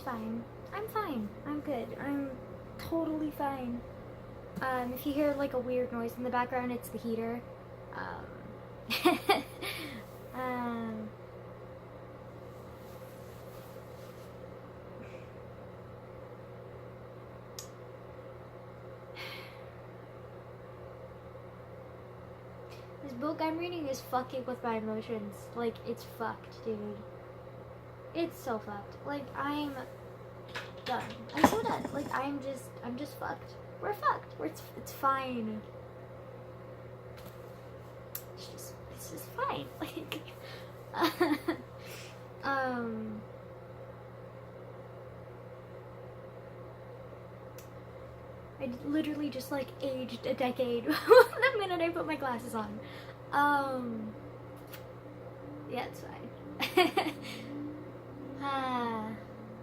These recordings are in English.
just fine. I'm fine. I'm good. I'm totally fine. If you hear like a weird noise in the background, it's the heater. Um, this book I'm reading is fucking with my emotions. Like, it's fucked, dude. It's so fucked. Like, I'm done. I'm so done. Like, I'm just fucked. We're fucked. It's fine. It's just fine. Like, I literally just like aged a decade the minute I put my glasses on. Yeah, it's fine.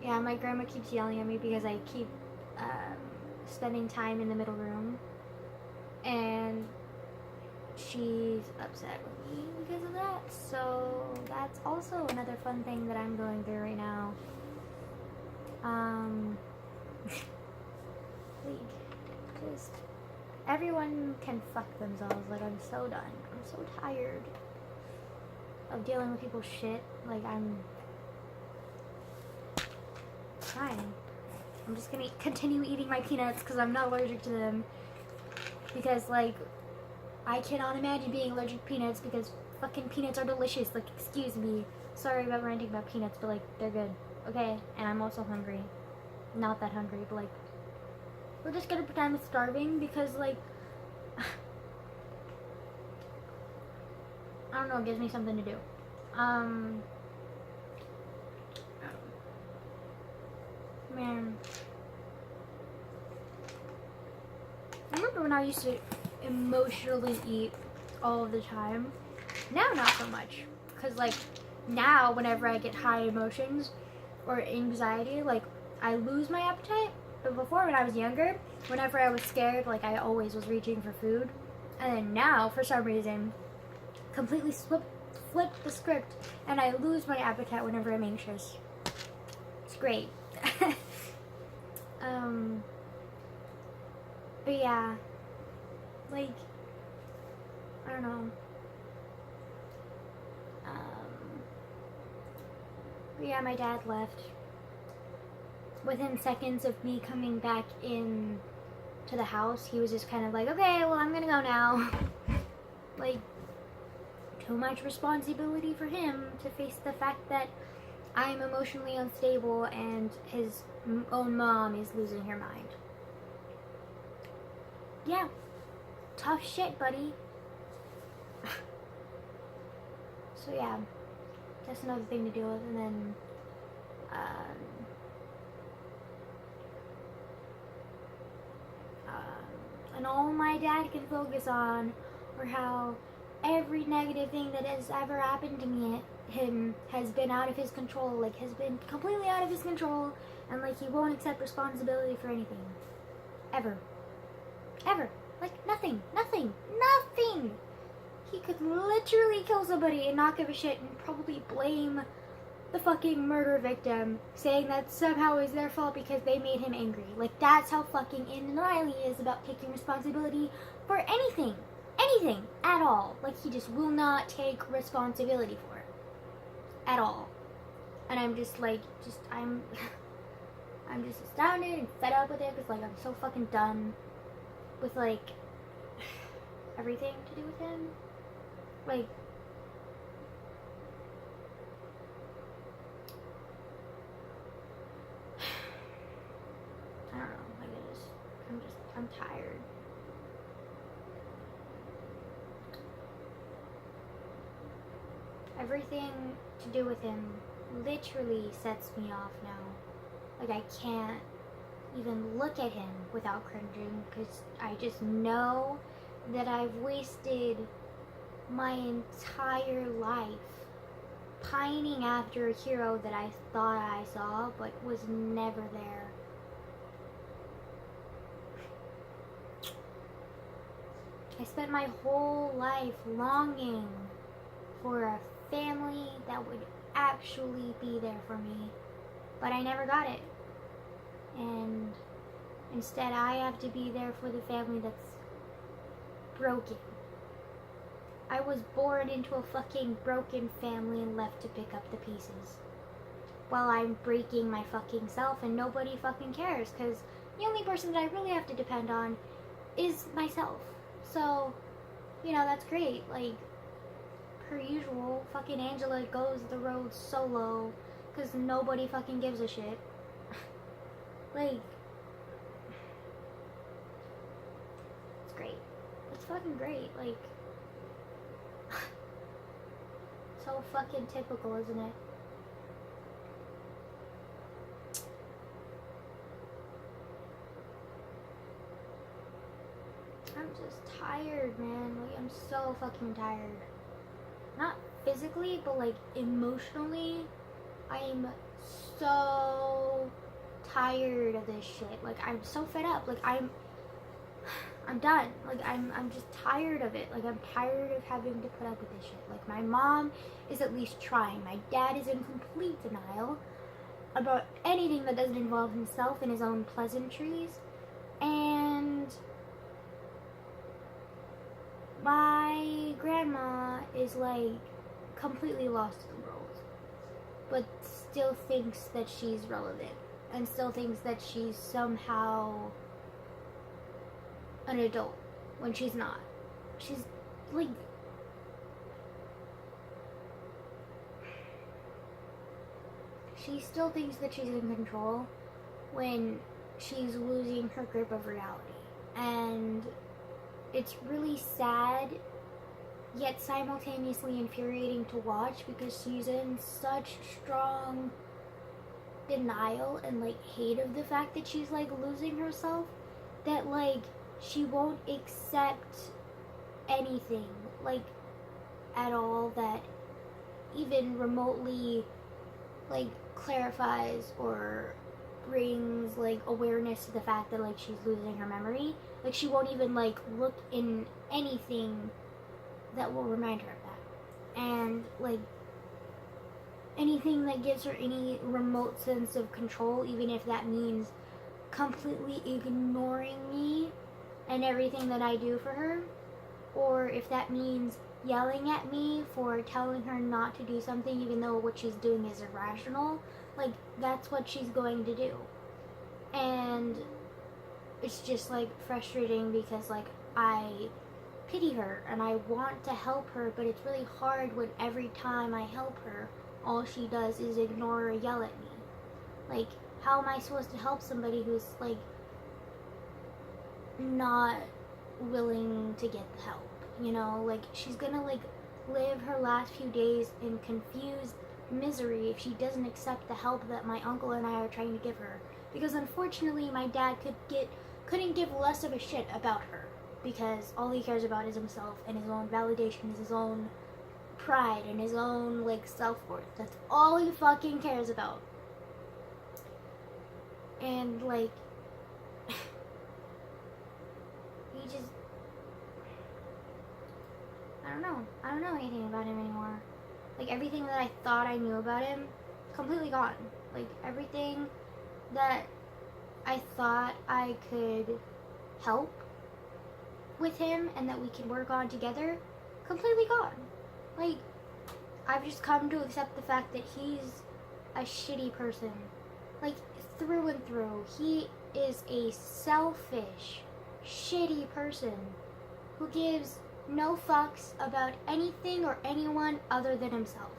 Yeah, my grandma keeps yelling at me because I keep spending time in the middle room, and she's upset with me because of that. So that's also another fun thing that I'm going through right now. Like, just everyone can fuck themselves. Like, I'm so done. I'm so tired of dealing with people's shit. Like, I'm fine. I'm just gonna continue eating my peanuts because I'm not allergic to them. Because, like, I cannot imagine being allergic to peanuts because fucking peanuts are delicious. Like, excuse me. Sorry about ranting about peanuts, but, like, they're good. Okay? And I'm also hungry. Not that hungry, but, like, we're just gonna pretend it's starving because, like, I don't know, it gives me something to do. Man. I remember when I used to emotionally eat all of the time. Now, not so much. Because, like, now, whenever I get high emotions or anxiety, like, I lose my appetite. But before, when I was younger, whenever I was scared, like, I always was reaching for food. And then now, for some reason, completely flip the script, and I lose my appetite whenever I'm anxious. It's great. But yeah, like, I don't know. But yeah, my dad left. Within seconds of me coming back in to the house, he was just kind of like, okay, well, I'm gonna go now. Like, too much responsibility for him to face the fact that I'm emotionally unstable and his own mom is losing her mind. Yeah, tough shit, buddy. So yeah, that's another thing to deal with. And then and all my dad can focus on are how every negative thing that has ever happened to him has been out of his control, like, has been completely out of his control, and, like, he won't accept responsibility for anything. Ever. Like, nothing. He could literally kill somebody and not give a shit and probably blame the fucking murder victim, saying that somehow it's their fault because they made him angry. Like, that's how fucking in denial he is about taking responsibility for anything at all. Like, he just will not take responsibility for it at all. And I'm just like, I'm just astounded and fed up with it because, like, I'm so fucking done with, like, everything to do with him. Like, I don't know, like, I'm tired. Everything to do with him literally sets me off now. Like, I can't even look at him without cringing because I just know that I've wasted my entire life pining after a hero that I thought I saw but was never there. I spent my whole life longing for a family that would actually be there for me. But I never got it. And instead I have to be there for the family that's broken. I was born into a fucking broken family and left to pick up the pieces. While I'm breaking my fucking self and nobody fucking cares, because the only person that I really have to depend on is myself. So, you know, that's great. Like, per usual, fucking Angela goes the road solo because nobody fucking gives a shit. Like, it's great. It's fucking great. Like, so fucking typical, isn't it? I'm just tired, man. Like, I'm so fucking tired. Not physically, but like emotionally, I'm so tired of this shit. Like, I'm so fed up. Like, I'm done. Like, I'm just tired of it. Like, I'm tired of having to put up with this shit. Like, my mom is at least trying. My dad is in complete denial about anything that doesn't involve himself and his own pleasantries. And my grandma is like completely lost in the world, but still thinks that she's relevant and still thinks that she's somehow an adult when she's not. She's like, she still thinks that she's in control when she's losing her grip of reality. And it's really sad, yet simultaneously infuriating to watch, because she's in such strong denial and like hate of the fact that she's like losing herself, that like she won't accept anything like at all that even remotely like clarifies or brings like awareness to the fact that like she's losing her memory. Like, she won't even like look in anything that will remind her of that. And like anything that gives her any remote sense of control, even if that means completely ignoring me and everything that I do for her, or if that means yelling at me for telling her not to do something even though what she's doing is irrational, like, that's what she's going to do. And it's just like frustrating because like I pity her and I want to help her, but it's really hard when every time I help her, all she does is ignore or yell at me. Like, how am I supposed to help somebody who's like not willing to get the help? You know, like, she's gonna like live her last few days in confused misery if she doesn't accept the help that my uncle and I are trying to give her. Because unfortunately my dad couldn't give less of a shit about her, because all he cares about is himself and his own validation, is his own pride and his own like self-worth. That's all he fucking cares about. And like he just, I don't know anything about him anymore. Like, everything that I thought I knew about him, completely gone. Like, everything that I thought I could help with him and that we can work on together, completely gone. Like, I've just come to accept the fact that he's a shitty person. Like, through and through. He is a selfish, shitty person who gives no fucks about anything or anyone other than himself.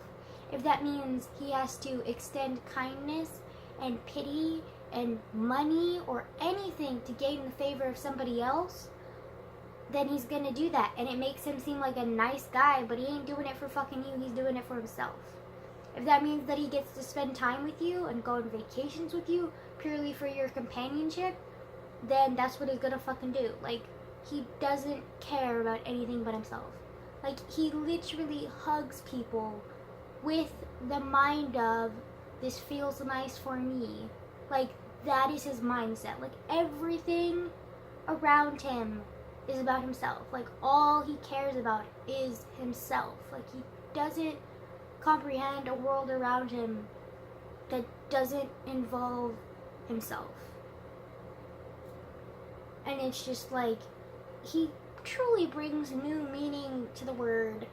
If that means he has to extend kindness and pity and money or anything to gain the favor of somebody else, then he's gonna do that. And it makes him seem like a nice guy, but he ain't doing it for fucking you, he's doing it for himself. If that means that he gets to spend time with you and go on vacations with you purely for your companionship, then that's what he's gonna fucking do. Like, he doesn't care about anything but himself. Like, he literally hugs people with the mind of, this feels nice for me. Like, that is his mindset. Like, everything around him is about himself. Like, all he cares about is himself. Like, he doesn't comprehend a world around him that doesn't involve himself. And it's just like, he truly brings new meaning to the word.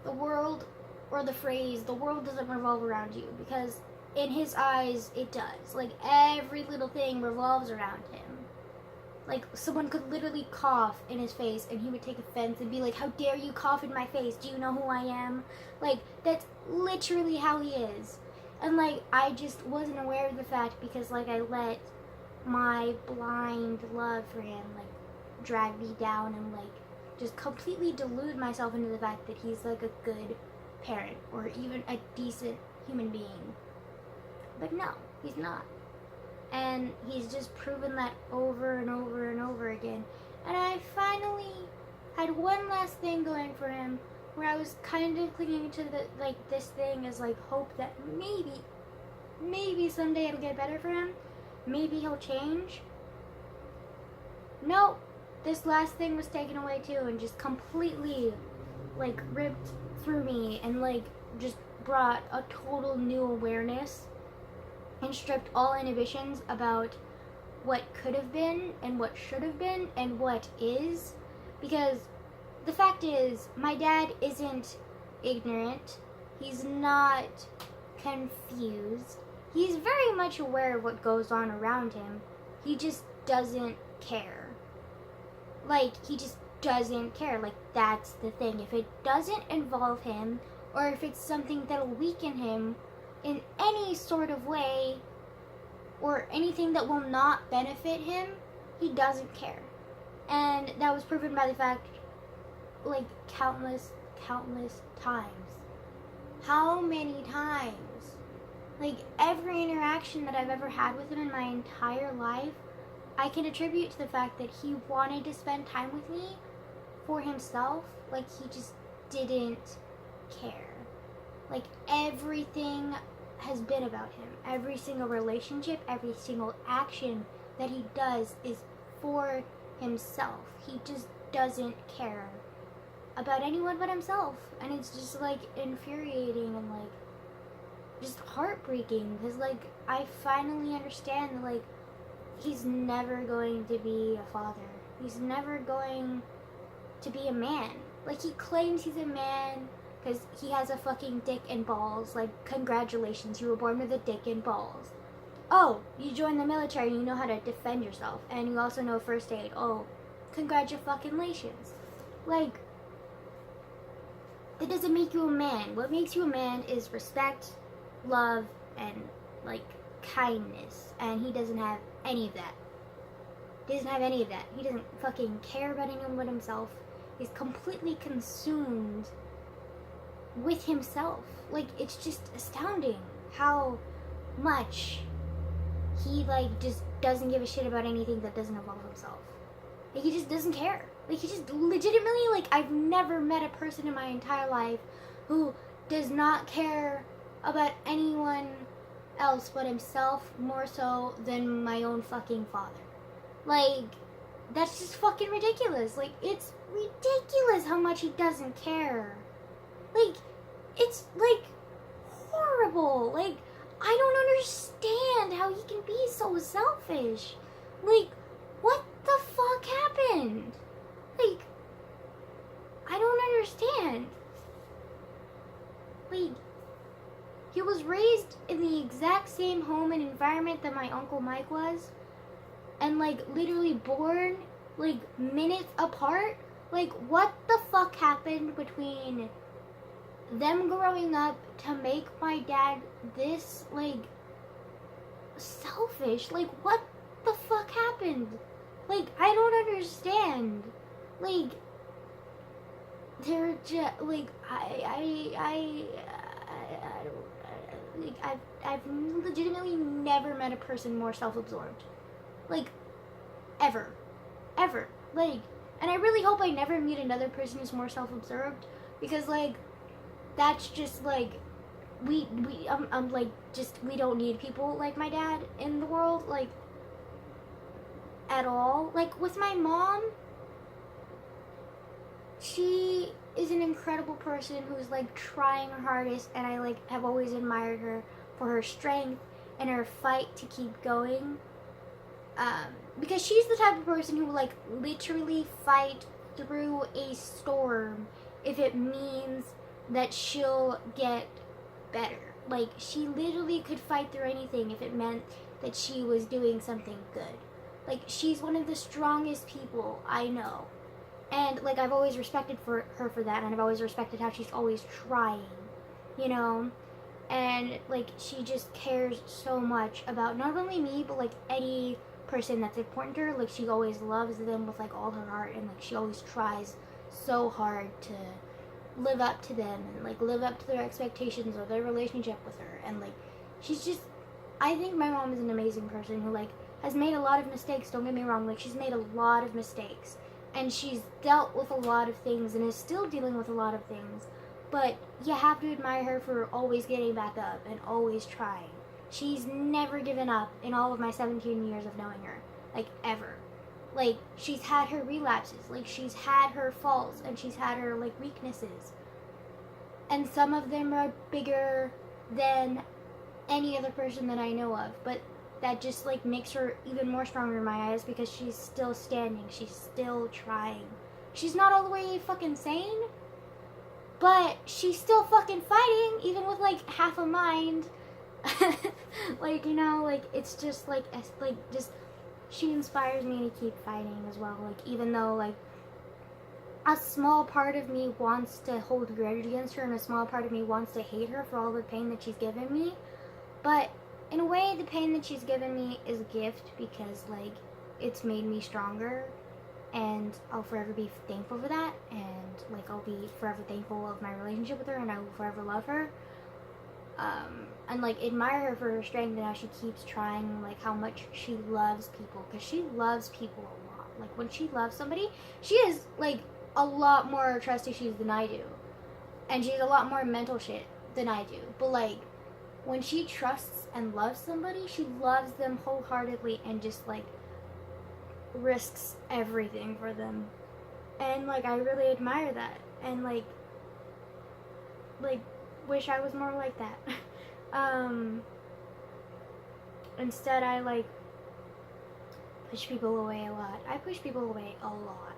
The world, or the phrase, the world doesn't revolve around you, because in his eyes, it does. Like, every little thing revolves around him. Like, someone could literally cough in his face, and he would take offense and be like, how dare you cough in my face? Do you know who I am? Like, that's literally how he is. And, like, I just wasn't aware of the fact because, like, I let my blind love for him, like, drag me down and, like, just completely delude myself into the fact that he's, like, a good parent or even a decent human being. But no, he's not. And he's just proven that over and over and over again. And I finally had one last thing going for him, where I was kind of clinging to the, like, this thing as, like, hope that maybe someday it'll get better for him. Maybe he'll change. No, this last thing was taken away too, and just completely, like, ripped through me, and, like, just brought a total new awareness and stripped all inhibitions about what could have been and what should have been and what is. Because the fact is, my dad isn't ignorant. He's not confused. He's very much aware of what goes on around him. He just doesn't care. Like, he just doesn't care. Like, that's the thing. If it doesn't involve him, or if it's something that'll weaken him in any sort of way, or anything that will not benefit him, he doesn't care. And that was proven by the fact, like, countless times. How many times? Like, every interaction that I've ever had with him in my entire life, I can attribute to the fact that he wanted to spend time with me for himself. Like, he just didn't care. Like, everything has been about him. Every single relationship, every single action that he does is for himself. He just doesn't care about anyone but himself. And it's just, like, infuriating and, like, just heartbreaking. Because, like, I finally understand that, like, he's never going to be a father. He's never going to be a man. Like, he claims he's a man because he has a fucking dick and balls. Like, congratulations, you were born with a dick and balls. Oh, you joined the military and you know how to defend yourself. And you also know first aid. Oh, congratulations. Like, that doesn't make you a man. What makes you a man is respect, love, and, like, kindness. And he doesn't have any of that. He doesn't have any of that. He doesn't fucking care about anyone but himself. He's completely consumed with himself. Like, it's just astounding how much he, like, just doesn't give a shit about anything that doesn't involve himself. Like, he just doesn't care. Like, he just legitimately, like, I've never met a person in my entire life who does not care about anyone else but himself more so than my own fucking father. Like, that's just fucking ridiculous. Like, it's ridiculous how much he doesn't care. Like, it's, like, horrible. Like, I don't understand how he can be so selfish. Like, what the fuck happened? Like, I don't understand. Like, he was raised in the exact same home and environment that my Uncle Mike was. And, like, literally born, like, minutes apart. Like, what the fuck happened between them growing up to make my dad this, like, selfish? Like, what the fuck happened? Like, I don't understand. Like, they're just, like, I've legitimately never met a person more self-absorbed. Like, ever. Like, and I really hope I never meet another person who's more self-absorbed, because, like, that's just, like, we don't need people like my dad in the world, like, at all. Like, with my mom, she is an incredible person who's, like, trying her hardest, and I, like, have always admired her for her strength and her fight to keep going. Because she's the type of person who will, like, literally fight through a storm if it means that she'll get better. Like, she literally could fight through anything if it meant that she was doing something good. Like, she's one of the strongest people I know. And, like, I've always respected her for that, and I've always respected how she's always trying, you know? And, like, she just cares so much about not only me, but, like, any person that's important to her. Like, she always loves them with, like, all her heart, and, like, she always tries so hard to live up to them and, like, live up to their expectations or their relationship with her. And, like, she's just, I think my mom is an amazing person who, like, has made a lot of mistakes. Don't get me wrong, like, she's made a lot of mistakes, and she's dealt with a lot of things and is still dealing with a lot of things. But you have to admire her for always getting back up and always trying. She's never given up in all of my 17 years of knowing her. Like, ever. Like, she's had her relapses. Like, she's had her faults and she's had her, like, weaknesses. And some of them are bigger than any other person that I know of. But that just, like, makes her even more stronger in my eyes because she's still standing. She's still trying. She's not all the way fucking sane, but she's still fucking fighting, even with, like, half a mind. Like, you know, like, it's just, like, just, she inspires me to keep fighting as well. Like, even though, like, a small part of me wants to hold a grudge against her, and a small part of me wants to hate her for all the pain that she's given me. But, in a way, the pain that she's given me is a gift because, like, it's made me stronger. And I'll forever be thankful for that. And, like, I'll be forever thankful of my relationship with her, and I will forever love her. And, like, admire her for her strength and how she keeps trying, like, how much she loves people. Because she loves people a lot. Like, when she loves somebody, she has, like, a lot more trust issues than I do. And she has a lot more mental shit than I do. But, like, when she trusts and loves somebody, she loves them wholeheartedly and just, like, risks everything for them. And, like, I really admire that. And, like, wish I was more like that. Instead, I, like, push people away a lot. I push people away a lot.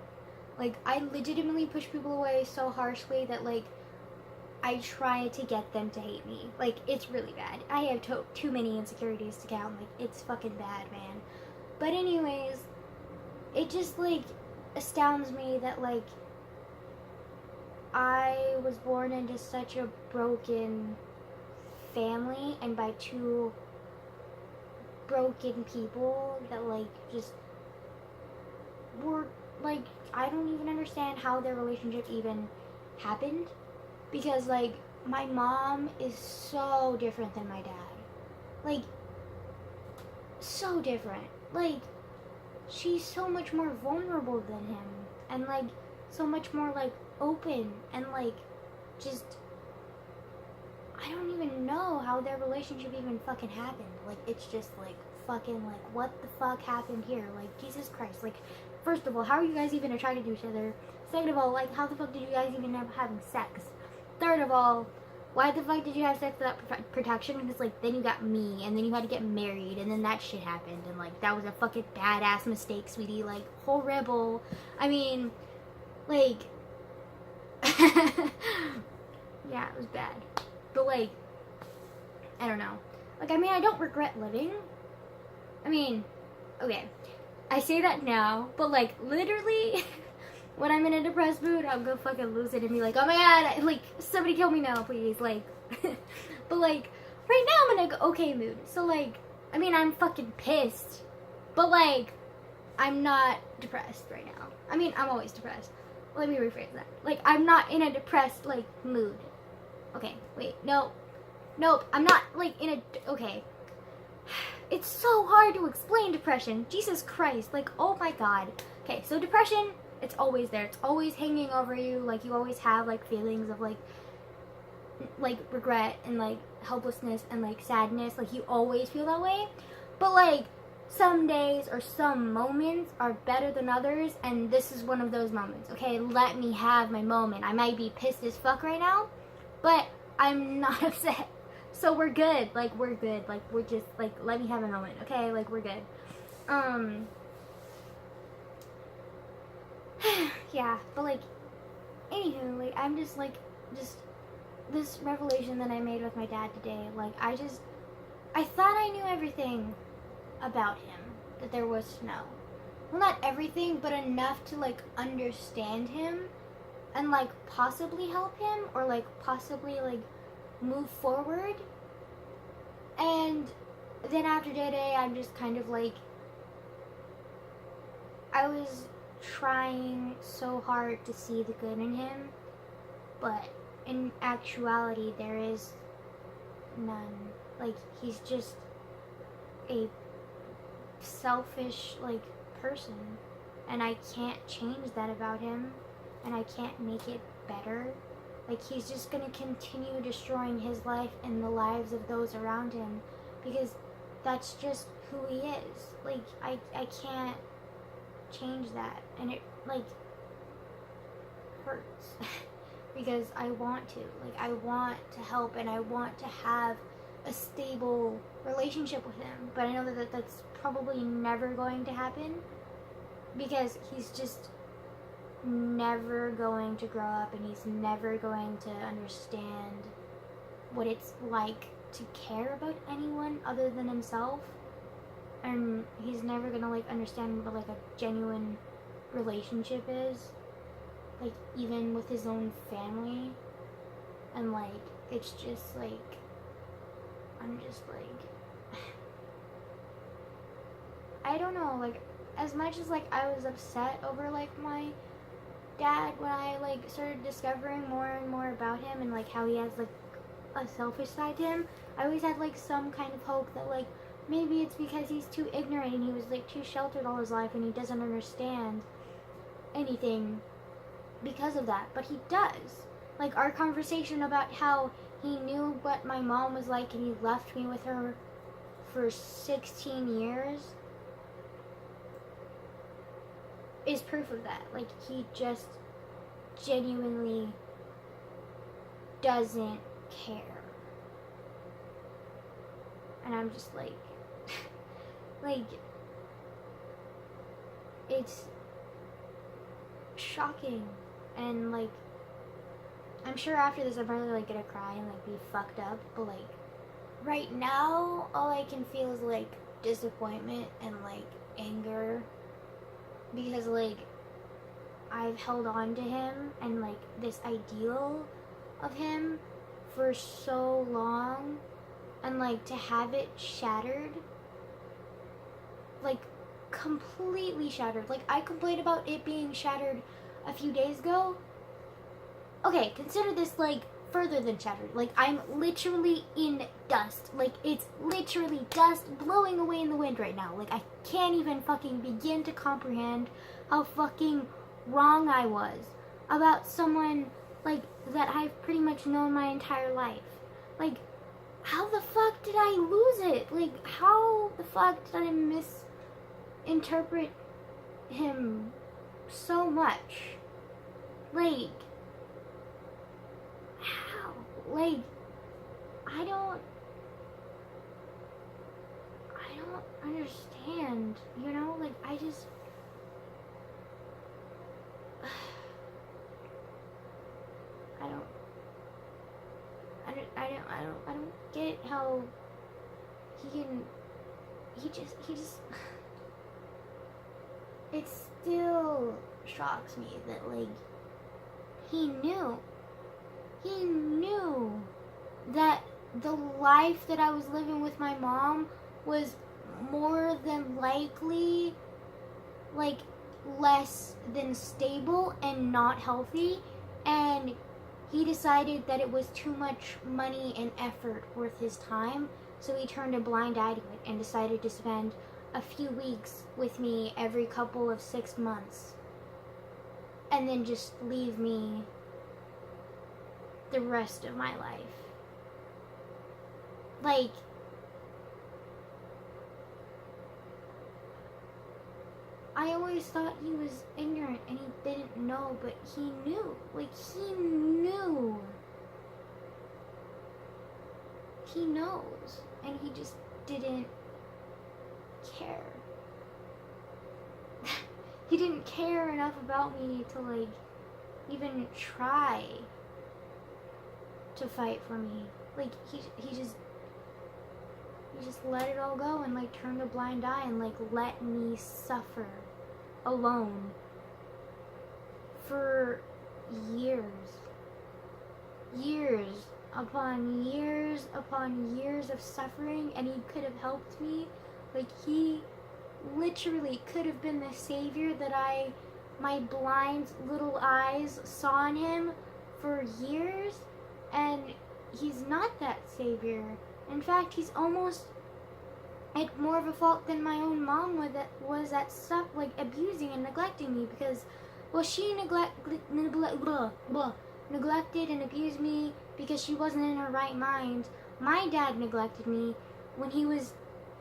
Like, I legitimately push people away so harshly that, like, I try to get them to hate me. Like, it's really bad. I have too many insecurities to count. Like, it's fucking bad, man. But anyways, it just, like, astounds me that, like, I was born into such a broken family and by two broken people that, like, just were, like, I don't even understand how their relationship even happened. Because, like, my mom is so different than my dad. Like, so different. Like, she's so much more vulnerable than him. And, like, so much more, like, open. And, like, just, I don't even know how their relationship even fucking happened. Like, it's just, like, fucking, like, what the fuck happened here? Like, Jesus Christ. Like, first of all, how are you guys even attracted to each other? Second of all, like, how the fuck did you guys even end up having sex? Third of all, why the fuck did you have sex without protection? Because, like, then you got me, and then you had to get married, and then that shit happened, and, like, that was a fucking badass mistake, sweetie. Like, horrible. I mean, like, yeah, it was bad. But, like, I don't know. Like, I mean, I don't regret living. I mean, okay, I say that now, but, like, literally, when I'm in a depressed mood, I'll go fucking lose it and be like, oh my god, like, somebody kill me now, please, like, but, like, right now I'm in a okay mood, so, like, I mean, I'm fucking pissed, but, like, I'm not depressed right now. I mean, I'm always depressed. Let me rephrase that. Like, I'm not in a depressed, like, mood. Okay, wait, nope, I'm not, like, in a, okay. It's so hard to explain depression. Jesus Christ, like, oh my god. Okay, so depression, it's always there. It's always hanging over you. Like, you always have, like, feelings of, like, regret and, like, helplessness and, like, sadness. Like, you always feel that way. But, like, some days or some moments are better than others, and this is one of those moments. Okay, let me have my moment. I might be pissed as fuck right now, but I'm not upset. So we're good. Like, we're good. Like, we're just, like, let me have a moment, okay? Like, we're good. Yeah, but, like, anywho, like, I'm just, like, this revelation that I made with my dad today, like, I thought I knew everything about him that there was to know. Well, not everything, but enough to, like, understand him and, like, possibly help him or, like, possibly, like, move forward. And then after today, I'm just kind of, like, I was trying so hard to see the good in him, but in actuality, there is none. Like, he's just a selfish, like, person, and I can't change that about him, and I can't make it better. Like, he's just gonna continue destroying his life and the lives of those around him, because that's just who he is. Like, I can't change that, and it, like, hurts. Because I want to. Like, I want to help, and I want to have a stable relationship with him, but I know that that's probably never going to happen, because he's just never going to grow up, and he's never going to understand what it's like to care about anyone other than himself, and he's never gonna, like, understand what, like, a genuine relationship is, like, even with his own family. And, like, it's just, like, I'm just, like, I don't know, like, as much as, like, I was upset over, like, my dad when I, like, started discovering more and more about him and, like, how he has, like, a selfish side to him, I always had, like, some kind of hope that, like, maybe it's because he's too ignorant and he was, like, too sheltered all his life and he doesn't understand anything because of that. But he does. Like, our conversation about how he knew what my mom was like and he left me with her for 16 years is proof of that. Like, he just genuinely doesn't care. And I'm just like, like, it's shocking. And, like, I'm sure after this I'm probably, like, gonna cry and, like, be fucked up, but, like, right now all I can feel is, like, disappointment and, like, anger, because, like, I've held on to him and, like, this ideal of him for so long, and, like, to have it shattered, like, completely shattered. Like, I complained about it being shattered a few days ago. Okay, consider this, like, further than shattered. Like, I'm literally in dust. Like, it's literally dust blowing away in the wind right now. Like, I can't even fucking begin to comprehend how fucking wrong I was about someone, like, that I've pretty much known my entire life. Like, how the fuck did I lose it? Like, how the fuck did I misinterpret him so much? Like, how? Like, I don't understand, you know? Like, I just, I don't get how he just, it still shocks me that, like, he knew that the life that I was living with my mom was more than likely, like, less than stable and not healthy, and he decided that it was too much money and effort worth his time, so he turned a blind eye to it and decided to spend a few weeks with me every couple of 6 months, and then just leave me the rest of my life. Like, I always thought he was ignorant and he didn't know, but he knew. Like, he knew. he knows, and he just didn't care. He didn't care enough about me to, like, even try to fight for me. Like, he just let it all go and, like, turned a blind eye and, like, let me suffer alone for years. Years upon years of suffering, and he could have helped me. Like, he literally could have been the savior that my blind little eyes saw in him for years, and he's not that savior. In fact, he's almost at more of a fault than my own mom was at stuff like abusing and neglecting me, because, well, she neglected and abused me because she wasn't in her right mind. My dad neglected me when he was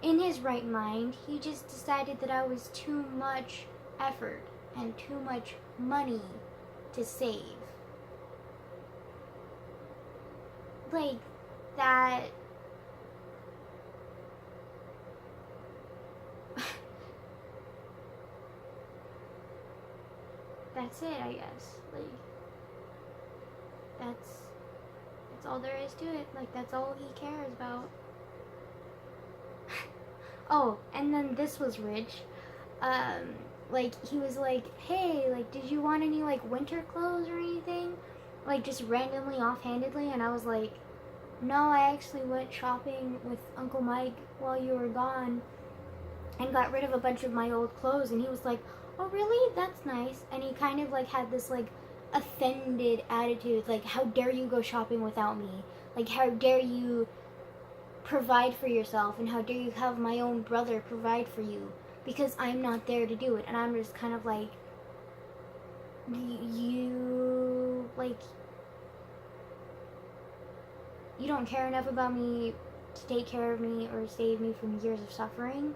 in his right mind. He just decided that I was too much effort and too much money to save. Like, that. That's it, I guess. Like, that's all there is to it. Like, that's all he cares about. Oh, and then this was Rich. Like, he was like, hey, like, did you want any, like, winter clothes or anything? Like, just randomly, offhandedly, and I was like, no, I actually went shopping with Uncle Mike while you were gone and got rid of a bunch of my old clothes. And he was like, oh, really? That's nice. And he kind of, like, had this, like, offended attitude. Like, how dare you go shopping without me? Like, how dare you provide for yourself? And how dare you have my own brother provide for you? Because I'm not there to do it. And I'm just kind of like, you, like, you don't care enough about me to take care of me or save me from years of suffering,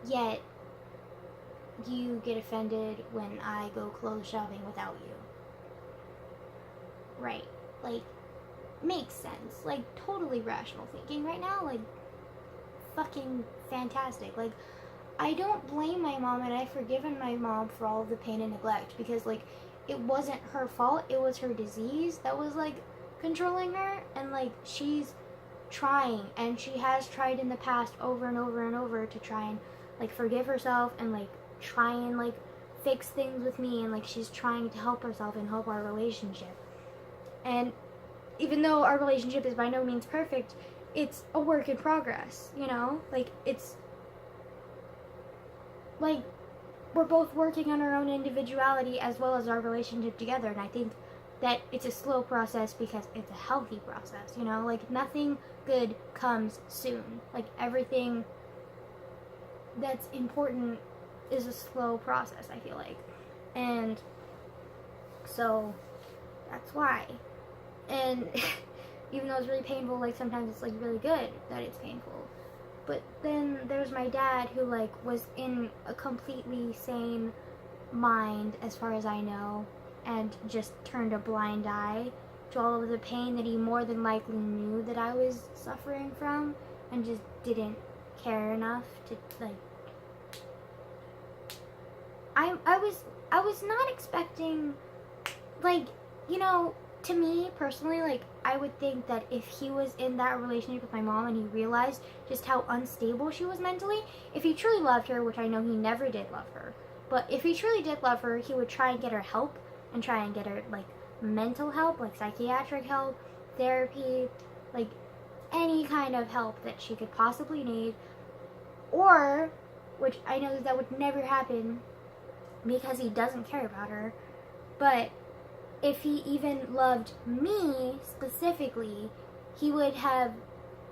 yet you get offended when I go clothes shopping without you. Right. Like, makes sense. Like, totally rational thinking right now. Like, fucking fantastic. Like, I don't blame my mom, and I've forgiven my mom for all of the pain and neglect, because, like, it wasn't her fault. It was her disease that was, like, controlling her, and, like, she's trying, and she has tried in the past over and over and over to try and, like, forgive herself and, like, try and, like, fix things with me, and, like, she's trying to help herself and help our relationship. And even though our relationship is by no means perfect, it's a work in progress, you know? Like, it's, like, we're both working on our own individuality as well as our relationship together, and I think that it's a slow process because it's a healthy process, you know? Like, nothing good comes soon. Like, everything that's important is a slow process, I feel like. And so that's why. And even though it's really painful, like, sometimes it's, like, really good that it's painful. But then there's my dad, who, like, was in a completely sane mind, as far as I know, and just turned a blind eye to all of the pain that he more than likely knew that I was suffering from, and just didn't care enough to, like, I was not expecting, like, you know, to me personally, like, I would think that if he was in that relationship with my mom and he realized just how unstable she was mentally, if he truly loved her, which I know he never did love her, but if he truly did love her, he would try and get her help, and try and get her, like, mental help, like psychiatric help, therapy, like, any kind of help that she could possibly need. Or, which I know that would never happen because he doesn't care about her, but if he even loved me specifically, he would have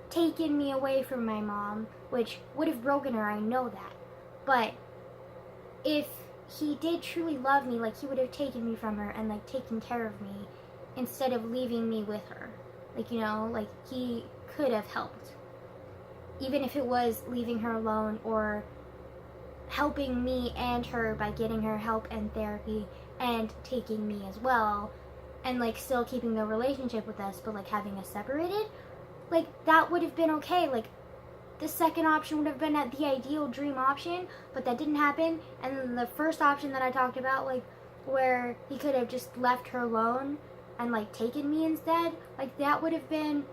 taken me away from my mom, which would have broken her, I know that. But if he did truly love me, like, he would have taken me from her and, like, taken care of me instead of leaving me with her. Like, you know, like, he could have helped. Even if it was leaving her alone or helping me and her by getting her help and therapy and taking me as well, and, like, still keeping the relationship with us, but, like, having us separated, like, that would have been okay. Like, the second option would have been the ideal dream option, but that didn't happen. And then the first option that I talked about, like, where he could have just left her alone and, like, taken me instead, like, that would have been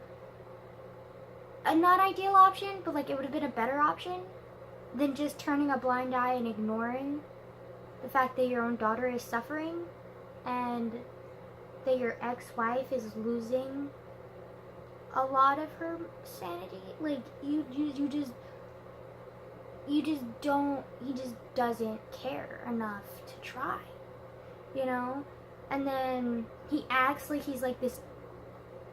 a not ideal option, but, like, it would have been a better option than just turning a blind eye and ignoring the fact that your own daughter is suffering and that your ex-wife is losing a lot of her sanity. Like, he just doesn't care enough to try, you know? And then he acts like he's, like, this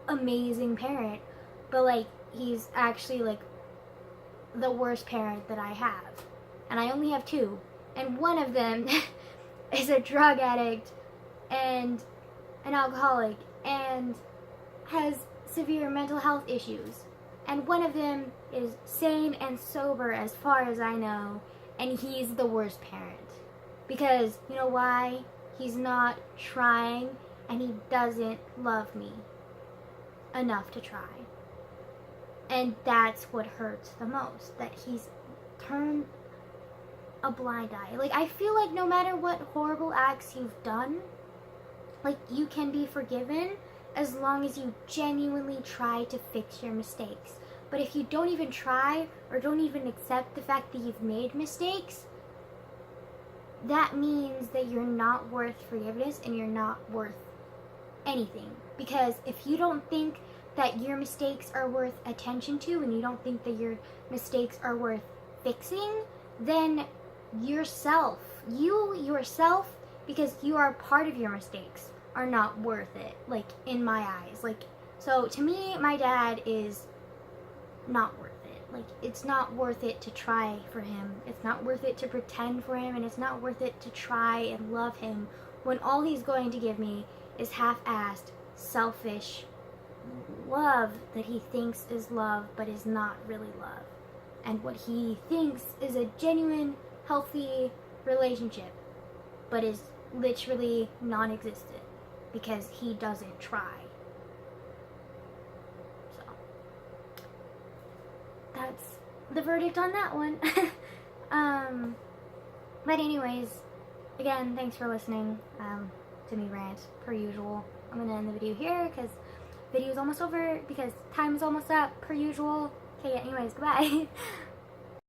amazing parent, but, like, he's actually, like, the worst parent that I have. And I only have two. And one of them is a drug addict and an alcoholic and has severe mental health issues. And one of them is sane and sober as far as I know, and he's the worst parent. Because, you know why? He's not trying, and he doesn't love me enough to try. And that's what hurts the most, that he's turned a blind eye. Like, I feel like no matter what horrible acts you've done, like, you can be forgiven as long as you genuinely try to fix your mistakes. But if you don't even try or don't even accept the fact that you've made mistakes, that means that you're not worth forgiveness and you're not worth anything. Because if you don't think that your mistakes are worth attention to and you don't think that your mistakes are worth fixing, then yourself, because you are part of your mistakes, are not worth it, like, in my eyes. Like, so to me, my dad is not worth it. Like, it's not worth it to try for him. It's not worth it to pretend for him, and it's not worth it to try and love him when all he's going to give me is half-assed, selfish love that he thinks is love but is not really love. And what he thinks is a genuine, healthy relationship but is literally non-existent because he doesn't try. So, that's the verdict on that one. But anyways, again, thanks for listening to me rant, per usual. I'm gonna end the video here because the video's almost over, because time is almost up, per usual. Okay, anyways, goodbye.